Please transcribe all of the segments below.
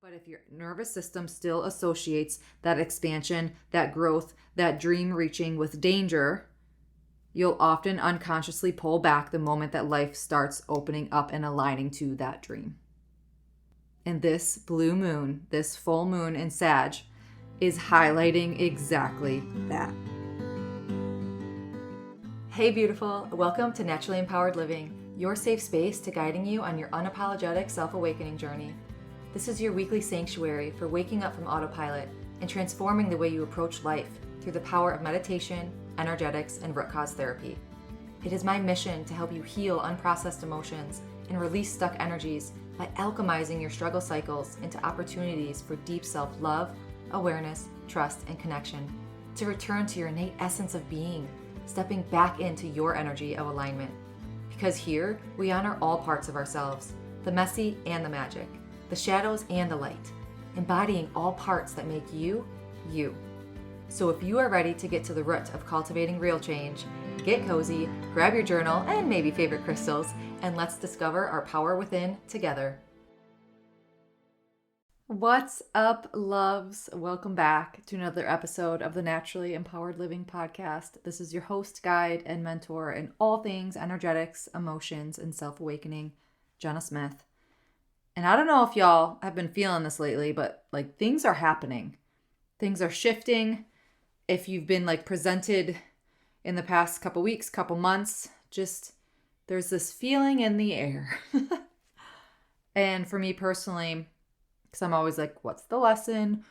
But if your nervous system still associates that expansion, that growth, that dream reaching with danger, you'll often unconsciously pull back the moment that life starts opening up and aligning to that dream. And this blue moon, this full moon in Sag, is highlighting exactly that. Hey beautiful, welcome to Naturally Empowered Living, your safe space to guiding you on your unapologetic self-awakening journey. This is your weekly sanctuary for waking up from autopilot and transforming the way you approach life through the power of meditation, energetics, and root cause therapy. It is my mission to help you heal unprocessed emotions and release stuck energies by alchemizing your struggle cycles into opportunities for deep self-love, awareness, trust, and connection, to return to your innate essence of being, stepping back into your energy of alignment. Because here, we honor all parts of ourselves, the messy and the magic, the shadows and the light, embodying all parts that make you, you. So if you are ready to get to the root of cultivating real change, get cozy, grab your journal and maybe favorite crystals, and let's discover our power within together. What's up, loves? Welcome back to another episode of the Naturally Empowered Living podcast. This is your host, guide, and mentor in all things energetics, emotions, and self-awakening, Jenna Smith. And I don't know if y'all have been feeling this lately, but things are happening. Things are shifting. If you've been presented in the past couple weeks, couple months, just there's this feeling in the air. And for me personally, because I'm always like, what's the lesson?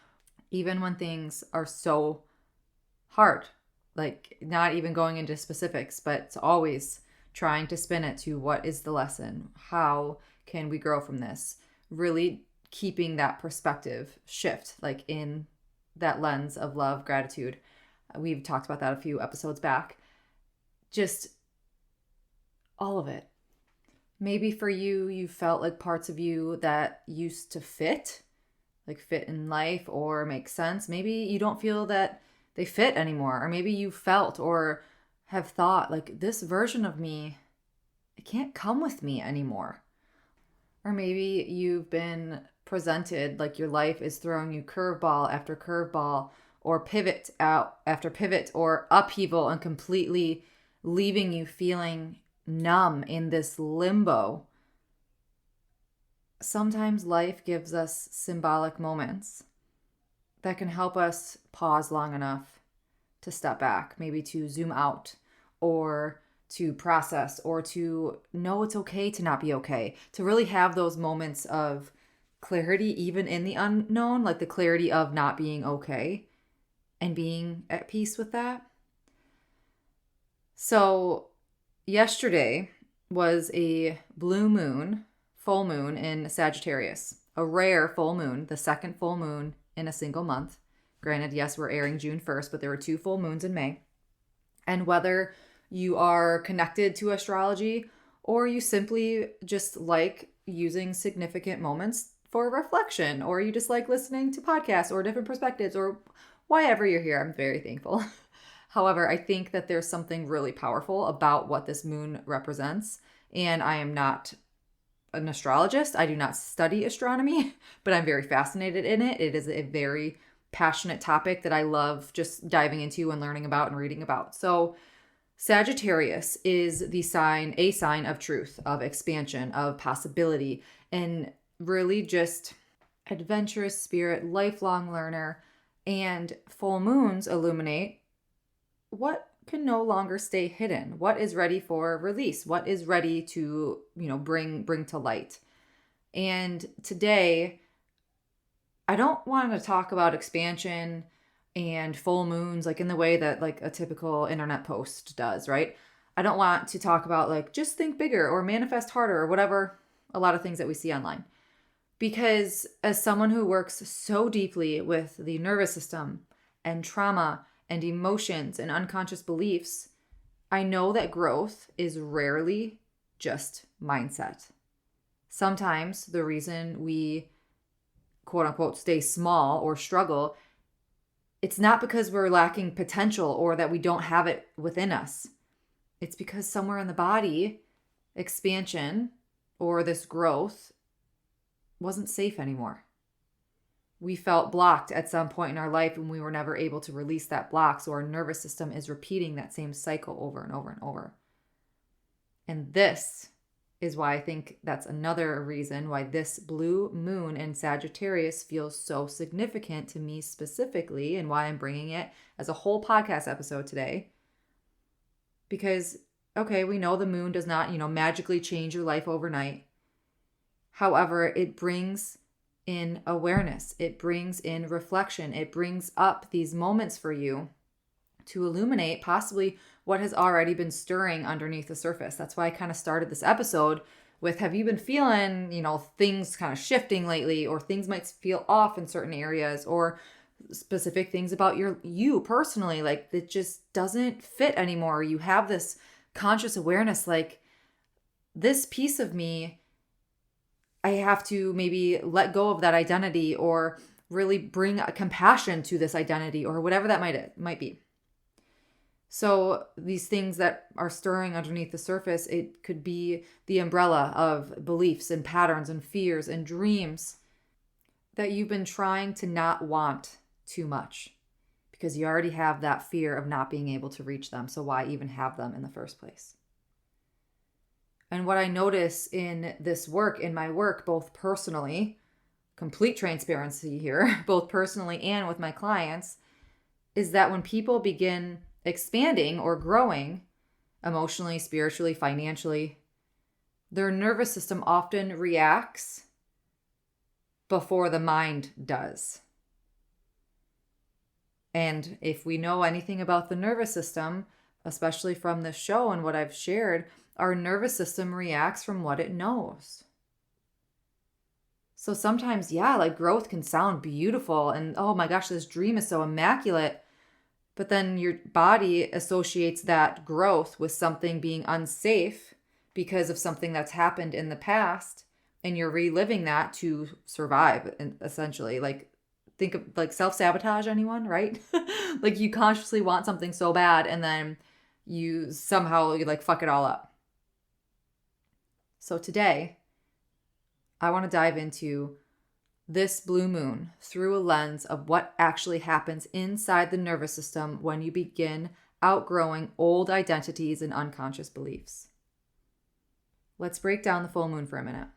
Even when things are so hard, not even going into specifics, but it's always trying to spin it to what is the lesson? How can we grow from this? Really keeping that perspective shift, in that lens of love, gratitude. We've talked about that a few episodes back. Just all of it. Maybe for you, you felt like parts of you that used to fit in life or make sense. Maybe you don't feel that they fit anymore. Or maybe you felt or have thought this version of me, it can't come with me anymore. Or maybe you've been presented your life is throwing you curveball after curveball, or pivot out after pivot, or upheaval, and completely leaving you feeling numb in this limbo. Sometimes life gives us symbolic moments that can help us pause long enough to step back, maybe to zoom out, or to process, or to know it's okay to not be okay, to really have those moments of clarity, even in the unknown, the clarity of not being okay and being at peace with that. So yesterday was a blue moon, full moon in Sagittarius, a rare full moon, the second full moon in a single month. Granted, yes, we're airing June 1st, but there were 2 full moons in May. And whether you are connected to astrology or you simply just like using significant moments for reflection, or you just like listening to podcasts or different perspectives, or why ever you're here, I'm very thankful. However, I think that there's something really powerful about what this moon represents. And I am not an astrologist. I do not study astronomy, but I'm very fascinated in it. It is a very passionate topic that I love just diving into and learning about and reading about. So Sagittarius is a sign of truth, of expansion, of possibility, and really just adventurous spirit, lifelong learner. And full moons illuminate what can no longer stay hidden, what is ready for release, what is ready to, bring to light. And today, I don't want to talk about expansion and full moons in the way that a typical internet post does, right? I don't want to talk about just think bigger or manifest harder or whatever, a lot of things that we see online. Because as someone who works so deeply with the nervous system and trauma and emotions and unconscious beliefs, I know that growth is rarely just mindset. Sometimes the reason we quote unquote stay small or struggle, it's not because we're lacking potential or that we don't have it within us. It's because somewhere in the body, expansion or this growth wasn't safe anymore. we felt blocked at some point in our life and we were never able to release that block. So our nervous system is repeating that same cycle over and over and over. And this is why I think that's another reason why this blue moon in Sagittarius feels so significant to me specifically, and why I'm bringing it as a whole podcast episode today. Because, okay, we know the moon does not, magically change your life overnight. However, it brings in awareness. It brings in reflection. It brings up these moments for you to illuminate possibly what has already been stirring underneath the surface. That's why I kind of started this episode with, have you been feeling, things kind of shifting lately, or things might feel off in certain areas, or specific things about you personally, like it just doesn't fit anymore. You have this conscious awareness, like this piece of me, I have to maybe let go of that identity, or really bring a compassion to this identity, or whatever that might be. So these things that are stirring underneath the surface, it could be the umbrella of beliefs and patterns and fears and dreams that you've been trying to not want too much, because you already have that fear of not being able to reach them. So why even have them in the first place? And what I notice in this work, in my work, both personally, complete transparency here, both personally and with my clients, is that when people begin expanding or growing emotionally, spiritually, financially, their nervous system often reacts before the mind does. And if we know anything about the nervous system, especially from this show and what I've shared, our nervous system reacts from what it knows. So sometimes, like growth can sound beautiful and, oh my gosh, this dream is so immaculate. But then your body associates that growth with something being unsafe because of something that's happened in the past, and you're reliving that to survive, essentially. Like, think of like self-sabotage, anyone, right? Like you consciously want something so bad, and then you somehow fuck it all up. So today, I want to dive into this blue moon through a lens of what actually happens inside the nervous system when you begin outgrowing old identities and unconscious beliefs. Let's break down the full moon for a minute.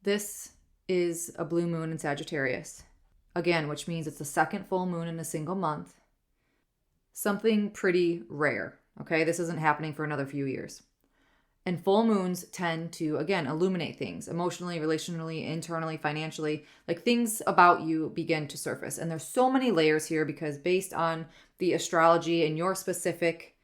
This is a blue moon in Sagittarius, again, which means it's the second full moon in a single month. Something pretty rare, okay? This isn't happening for another few years. And full moons tend to, again, illuminate things emotionally, relationally, internally, financially, like things about you begin to surface. And there's so many layers here because based on the astrology and your specific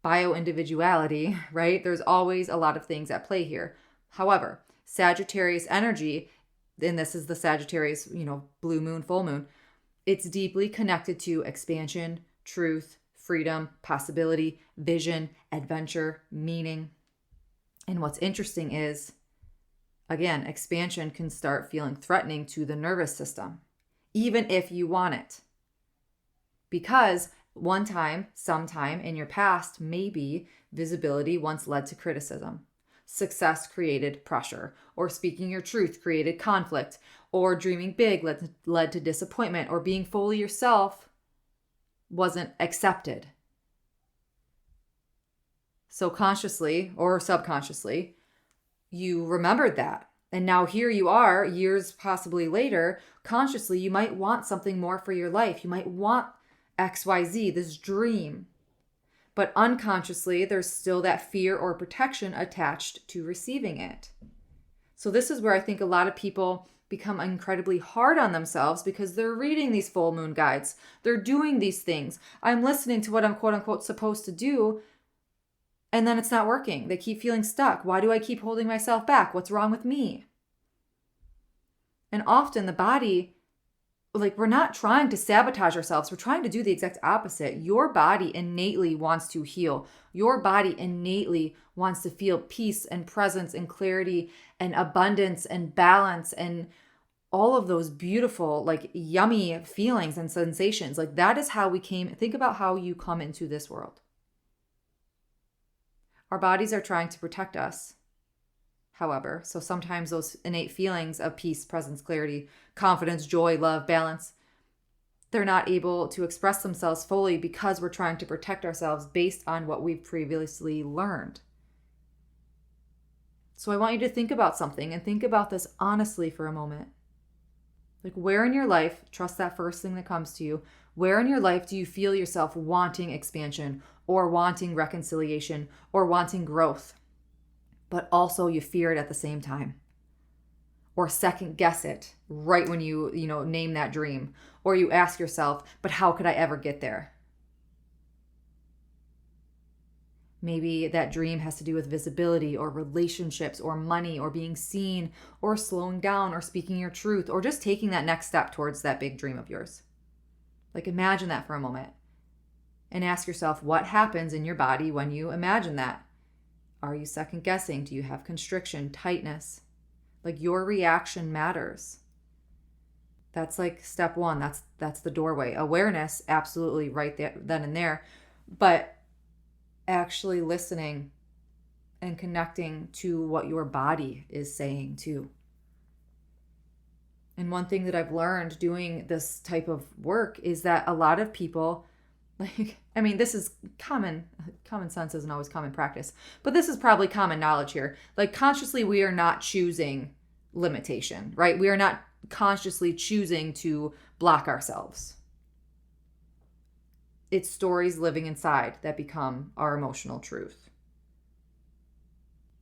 bio-individuality, right, there's always a lot of things at play here. However, Sagittarius energy, and this is the Sagittarius, blue moon, full moon, it's deeply connected to expansion, truth, freedom, possibility, vision, adventure, meaning. And what's interesting is, again, expansion can start feeling threatening to the nervous system, even if you want it. Because sometime in your past, maybe visibility once led to criticism. Success created pressure, or speaking your truth created conflict, or dreaming big led to disappointment, or being fully yourself wasn't accepted. So consciously or subconsciously, you remembered that. And now here you are, years possibly later, consciously, you might want something more for your life. You might want XYZ, this dream. But unconsciously, there's still that fear or protection attached to receiving it. So this is where I think a lot of people become incredibly hard on themselves because they're reading these full moon guides. They're doing these things. I'm listening to what I'm quote unquote supposed to do, and then it's not working. They keep feeling stuck. Why do I keep holding myself back? What's wrong with me? And often the body, we're not trying to sabotage ourselves. We're trying to do the exact opposite. Your body innately wants to heal. Your body innately wants to feel peace and presence and clarity and abundance and balance and all of those beautiful, yummy feelings and sensations. That is how we came. Think about how you come into this world. Our bodies are trying to protect us however. So sometimes those innate feelings of peace, presence, clarity, confidence, joy, love, balance, they're not able to express themselves fully because we're trying to protect ourselves based on what we've previously learned. So I want you to think about something and think about this honestly for a moment. Like, where in your life, trust that first thing that comes to you, where in your life do you feel yourself wanting expansion or wanting reconciliation or wanting growth, but also you fear it at the same time? Or second guess it right when you name that dream. Or you ask yourself, but how could I ever get there? Maybe that dream has to do with visibility or relationships or money or being seen or slowing down or speaking your truth or just taking that next step towards that big dream of yours. Like, imagine that for a moment and ask yourself, what happens in your body when you imagine that? Are you second guessing? Do you have constriction, tightness? Like, your reaction matters. That's like step one. That's the doorway. Awareness, absolutely right there, then and there. But actually listening and connecting to what your body is saying too. And one thing that I've learned doing this type of work is that a lot of people, this is common sense isn't always common practice, but this is probably common knowledge here. Like, consciously, we are not choosing limitation, right? We are not consciously choosing to block ourselves. It's stories living inside that become our emotional truth.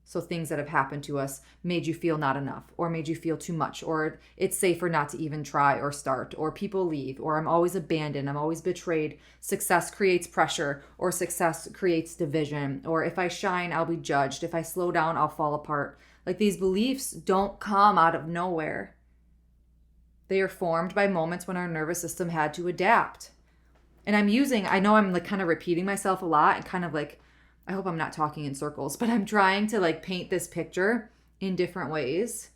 So things that have happened to us made you feel not enough, or made you feel too much, or it's safer not to even try or start, or people leave, or I'm always abandoned, I'm always betrayed, success creates pressure, or success creates division, or if I shine, I'll be judged, if I slow down, I'll fall apart. Like, these beliefs don't come out of nowhere. They are formed by moments when our nervous system had to adapt. And I know I'm like kind of repeating myself a lot and kind of like, I hope I'm not talking in circles, but I'm trying to like paint this picture in different ways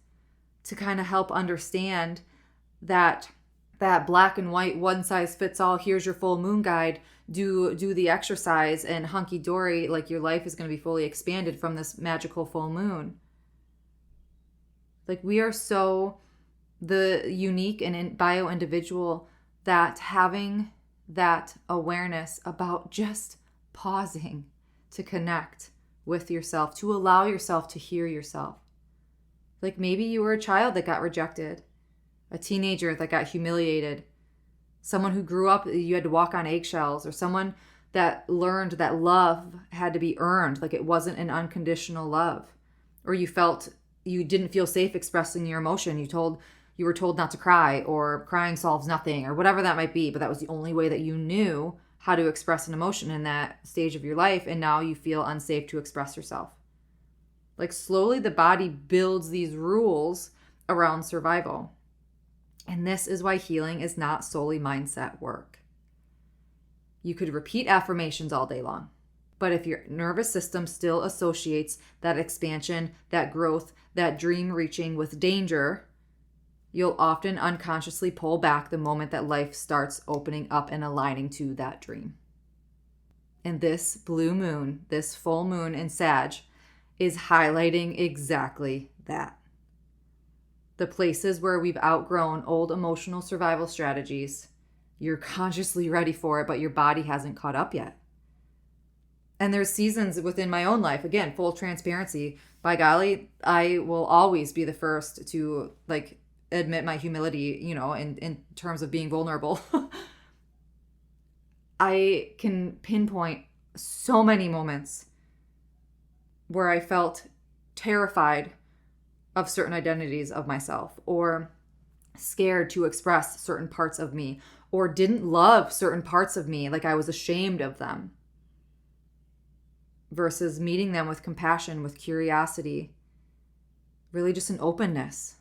to kind of help understand that black and white, one size fits all, here's your full moon guide, do the exercise and hunky dory, like your life is going to be fully expanded from this magical full moon. Like, we are so the unique and bio individual that having that awareness about just pausing to connect with yourself, to allow yourself to hear yourself. Like, maybe you were a child that got rejected, a teenager that got humiliated, someone who grew up, you had to walk on eggshells, or someone that learned that love had to be earned, like it wasn't an unconditional love, or you didn't feel safe expressing your emotion. You were told not to cry, or crying solves nothing, or whatever that might be, but that was the only way that you knew how to express an emotion in that stage of your life, and now you feel unsafe to express yourself. Like, slowly the body builds these rules around survival. And this is why healing is not solely mindset work. You could repeat affirmations all day long, but if your nervous system still associates that expansion, that growth, that dream reaching with danger, you'll often unconsciously pull back the moment that life starts opening up and aligning to that dream. And this blue moon, this full moon in Sag, is highlighting exactly that. The places where we've outgrown old emotional survival strategies, you're consciously ready for it, but your body hasn't caught up yet. And there's seasons within my own life, again, full transparency. By golly, I will always be the first to admit my humility, in terms of being vulnerable. I can pinpoint so many moments where I felt terrified of certain identities of myself, or scared to express certain parts of me, or didn't love certain parts of me, like I was ashamed of them, versus meeting them with compassion, with curiosity, really just an openness,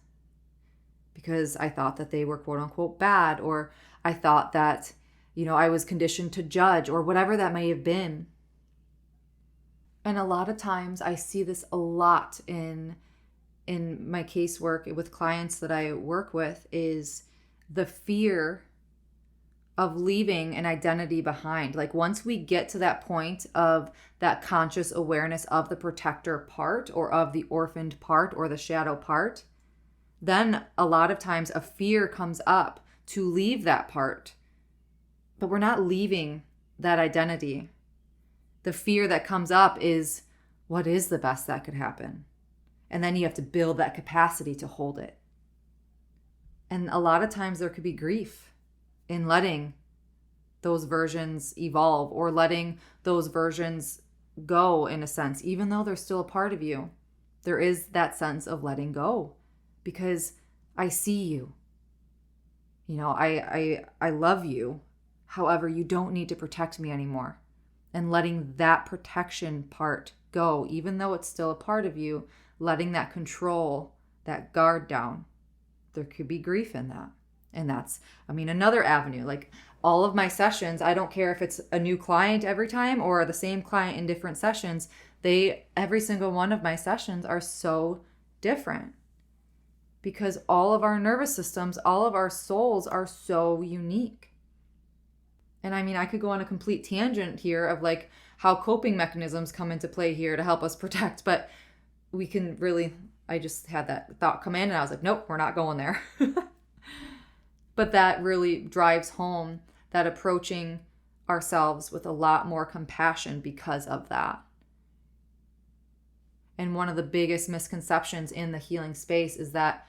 because I thought that they were quote unquote bad, or I thought that, I was conditioned to judge, or whatever that may have been. And a lot of times I see this a lot in my casework with clients that I work with, is the fear of leaving an identity behind. Like once we get to that point of that conscious awareness of the protector part or of the orphaned part or the shadow part, then a lot of times a fear comes up to leave that part. But we're not leaving that identity. The fear that comes up is, what is the best that could happen? And then you have to build that capacity to hold it. And a lot of times there could be grief in letting those versions evolve or letting those versions go, in a sense, even though they're still a part of you. There is that sense of letting go because I see you. You know, I love you. However, you don't need to protect me anymore. And letting that protection part go, even though it's still a part of you, letting that control, that guard down. There could be grief in that. And that's, another avenue. Like all of my sessions, I don't care if it's a new client every time or the same client in different sessions, every single one of my sessions are so different because all of our nervous systems, all of our souls are so unique. And I could go on a complete tangent here of like how coping mechanisms come into play here to help us protect, but we can really, I just had that thought come in and I was like, nope, we're not going there. But that really drives home that approaching ourselves with a lot more compassion because of that. And one of the biggest misconceptions in the healing space is that,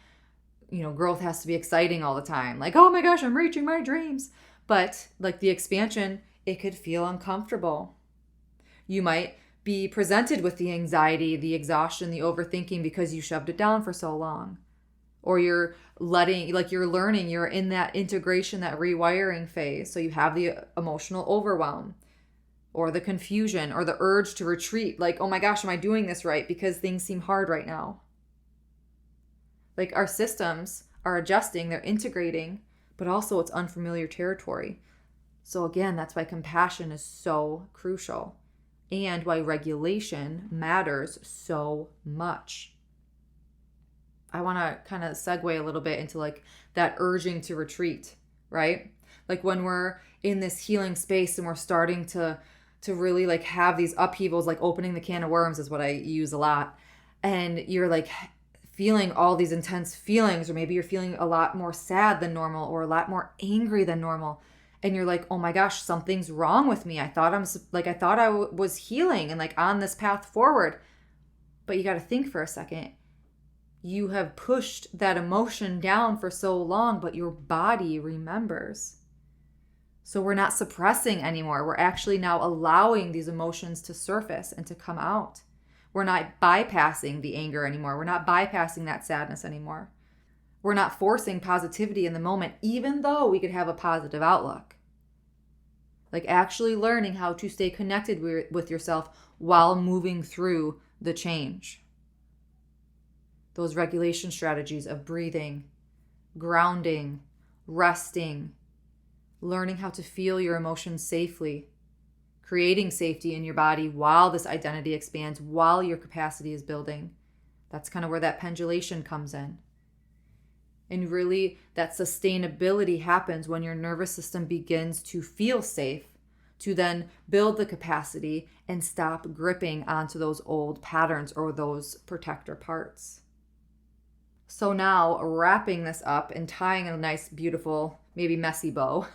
growth has to be exciting all the time. Like, oh my gosh, I'm reaching my dreams. But like the expansion, it could feel uncomfortable. You might be presented with the anxiety, the exhaustion, the overthinking because you shoved it down for so long. Or you're learning, you're in that integration, that rewiring phase. So you have the emotional overwhelm or the confusion or the urge to retreat. Like, oh my gosh, am I doing this right? Because things seem hard right now. Like our systems are adjusting, they're integrating, but also it's unfamiliar territory. So again, that's why compassion is so crucial and why regulation matters so much. I want to kind of segue a little bit into like that urging to retreat, right? Like when we're in this healing space and we're starting to really like have these upheavals, like opening the can of worms is what I use a lot. And you're like feeling all these intense feelings, or maybe you're feeling a lot more sad than normal or a lot more angry than normal. And you're like, oh my gosh, something's wrong with me. I thought I was healing and like on this path forward. But you got to think for a second. You have pushed that emotion down for so long, but your body remembers. So we're not suppressing anymore. We're actually now allowing these emotions to surface and to come out. We're not bypassing the anger anymore. We're not bypassing that sadness anymore. We're not forcing positivity in the moment, even though we could have a positive outlook. Like actually learning how to stay connected with yourself while moving through the change. Those regulation strategies of breathing, grounding, resting, learning how to feel your emotions safely, creating safety in your body while this identity expands, while your capacity is building. That's kind of where that pendulation comes in. And really, that sustainability happens when your nervous system begins to feel safe, to then build the capacity and stop gripping onto those old patterns or those protector parts. So now, wrapping this up and tying a nice, beautiful, maybe messy bow,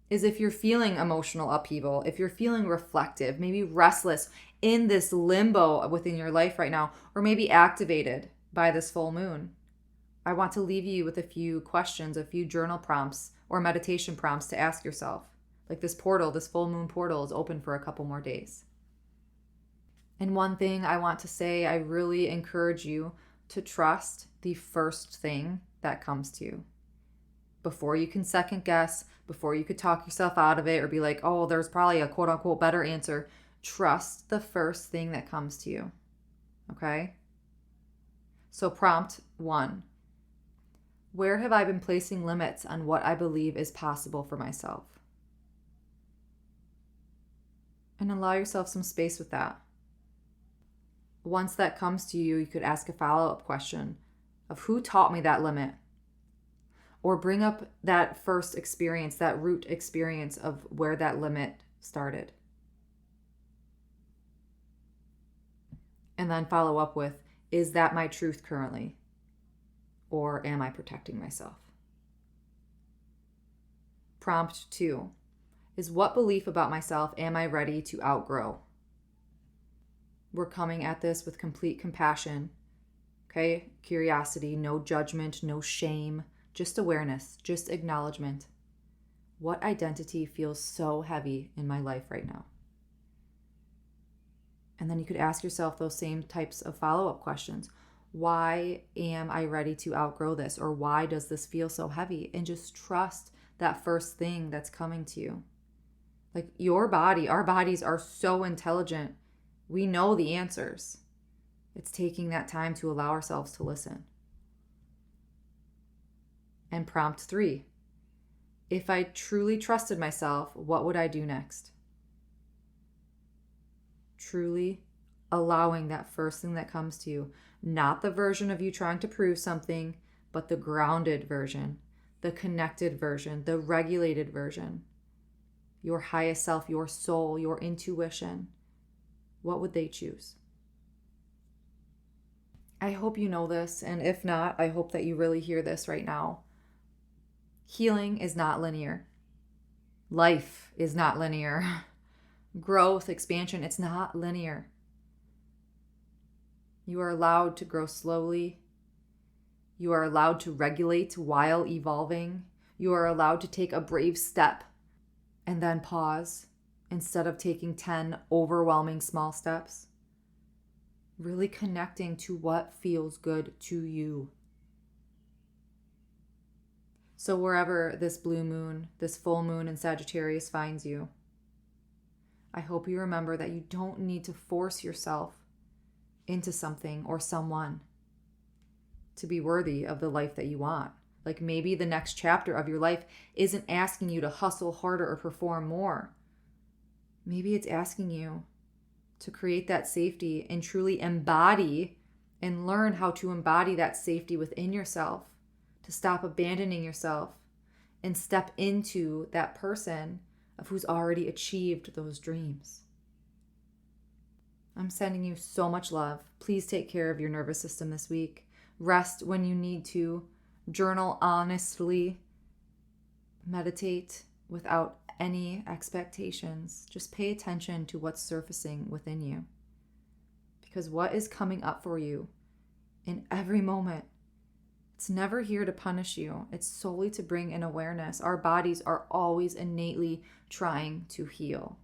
is if you're feeling emotional upheaval, if you're feeling reflective, maybe restless in this limbo within your life right now, or maybe activated by this full moon, I want to leave you with a few questions, a few journal prompts or meditation prompts to ask yourself. Like this full moon portal is open for a couple more days. And one thing I want to say, I really encourage you to trust the first thing that comes to you. Before you can second guess, before you could talk yourself out of it or be like, oh, there's probably a quote unquote better answer, trust the first thing that comes to you. Okay? So prompt 1. Where have I been placing limits on what I believe is possible for myself? And allow yourself some space with that. Once that comes to you, you could ask a follow-up question of who taught me that limit? or bring up that first experience, that root experience of where that limit started. And then follow up with, is that my truth currently? Or am I protecting myself? Prompt 2 is, what belief about myself am I ready to outgrow? We're coming at this with complete compassion, okay? Curiosity, no judgment, no shame, just awareness, just acknowledgement. What identity feels so heavy in my life right now? And then you could ask yourself those same types of follow-up questions. Why am I ready to outgrow this? Or why does this feel so heavy? And just trust that first thing that's coming to you. Like your body, our bodies are so intelligent. We know the answers. It's taking that time to allow ourselves to listen. And prompt 3, if I truly trusted myself, what would I do next? Truly allowing that first thing that comes to you, not the version of you trying to prove something, but the grounded version, the connected version, the regulated version, your highest self, your soul, your intuition. What would they choose? I hope you know this, and if not, I hope that you really hear this right now. Healing is not linear. Life is not linear. Growth, expansion, it's not linear. You are allowed to grow slowly. You are allowed to regulate while evolving. You are allowed to take a brave step and then pause instead of taking 10 overwhelming small steps. Really connecting to what feels good to you. So wherever this blue moon, this full moon in Sagittarius finds you, I hope you remember that you don't need to force yourself into something or someone to be worthy of the life that you want. Like maybe the next chapter of your life isn't asking you to hustle harder or perform more. Maybe it's asking you to create that safety and truly embody and learn how to embody that safety within yourself, to stop abandoning yourself and step into that person of who's already achieved those dreams. I'm sending you so much love. Please take care of your nervous system this week. Rest when you need to. Journal honestly. Meditate without any expectations. Just pay attention to what's surfacing within you. Because what is coming up for you in every moment, it's never here to punish you. It's solely to bring in awareness. Our bodies are always innately trying to heal.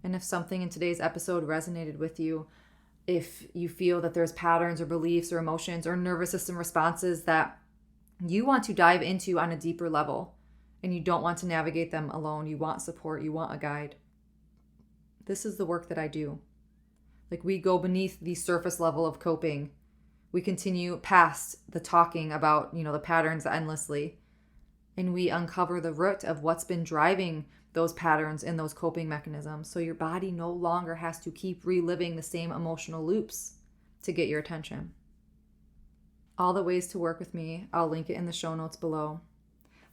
And if something in today's episode resonated with you, if you feel that there's patterns or beliefs or emotions or nervous system responses that you want to dive into on a deeper level and you don't want to navigate them alone, you want support, you want a guide, this is the work that I do. Like we go beneath the surface level of coping. We continue past the talking about, the patterns endlessly. And we uncover the root of what's been driving those patterns and those coping mechanisms. So your body no longer has to keep reliving the same emotional loops to get your attention. All the ways to work with me, I'll link it in the show notes below.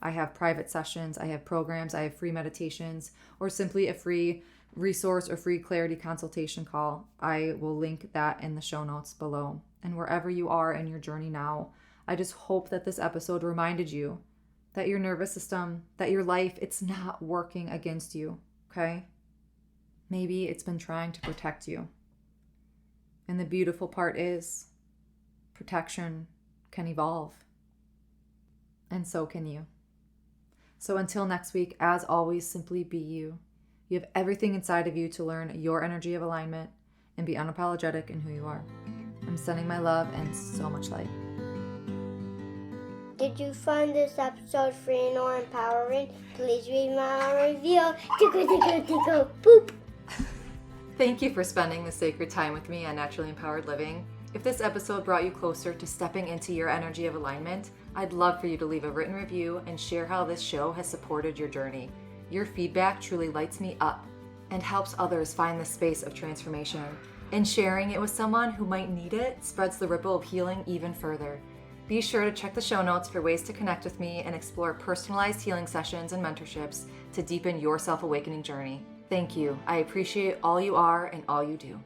I have private sessions, I have programs, I have free meditations, or simply a free resource or free clarity consultation call. I will link that in the show notes below. And wherever you are in your journey now, I just hope that this episode reminded you that your nervous system, that your life, it's not working against you, okay? Maybe it's been trying to protect you. And the beautiful part is protection can evolve. And so can you. So until next week, as always, simply be you. You have everything inside of you to learn your energy of alignment and be unapologetic in who you are. I'm sending my love and so much light. Did you find this episode free or empowering? Please read my review. Tickle, boop. Thank you for spending this sacred time with me on Naturally Empowered Living. If this episode brought you closer to stepping into your energy of alignment, I'd love for you to leave a written review and share how this show has supported your journey. Your feedback truly lights me up and helps others find the space of transformation. And sharing it with someone who might need it spreads the ripple of healing even further. Be sure to check the show notes for ways to connect with me and explore personalized healing sessions and mentorships to deepen your self-awakening journey. Thank you. I appreciate all you are and all you do.